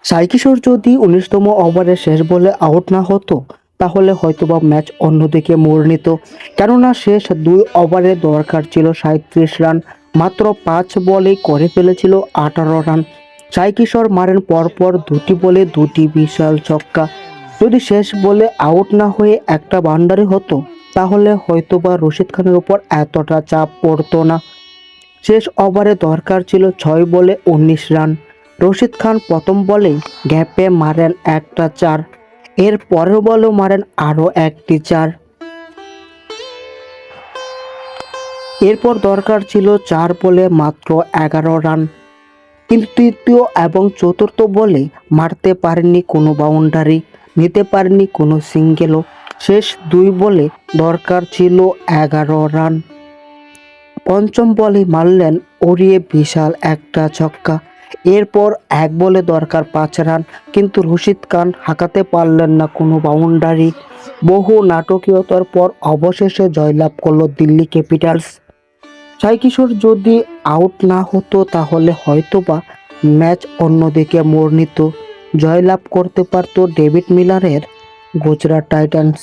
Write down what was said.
সাই কিশোর যদি ১৯তম ওভারের শেষ বলে আউট না হতো তাহলে হয়তোবা ম্যাচ অন্যদিকে মোড় নিত। কেননা শেষ ২ ওভারে দরকার ছিল ৩৭ রান, মাত্র ৫ বলেই করে ফেলেছিল ১৮ রান। সাই কিশোর মারেন পরপর ২টি বলে ২টি বিশাল ছক্কা। যদি শেষ বলে আউট না হয়ে একটা বাউন্ডারি হতো তাহলে হয়তোবা রশিদ খানের উপর এতটা চাপ পড়তো না। শেষ ওভারে দরকার ছিল ৬ বলে ১৯ রান। রশিদ খান প্রথম বলেই গ্যাপে মারেন একটা ৪, এর পরের বলেও মারেন আরও একটি ৪। এরপর দরকার ছিল ৪ বলে মাত্র ১১ রান, কিন্তু তৃতীয় এবং চতুর্থ বলে মারতে পারেননি কোনো বাউন্ডারি, নিতে পারেননি কোনো সিঙ্গেলও। শেষ ২ বলে দরকার ছিল ১১ রান। পঞ্চম বলে মারলেন উড়িয়ে বিশাল একটা ছক্কা। এরপর ১ বলে দরকার ৫ রান, কিন্তু রশিদ খান হাঁকাতে পারলেন না কোনো বাউন্ডারি। বহু নাটকীয়তার পর অবশেষে জয়লাভ করলো দিল্লি ক্যাপিটালস। সাই কিশোর যদি আউট না হতো তাহলে হয়তোবা ম্যাচ অন্যদিকে মোড় নিত, জয়লাভ করতে পারত ডেভিড মিলারের গুজরাট টাইটান্স।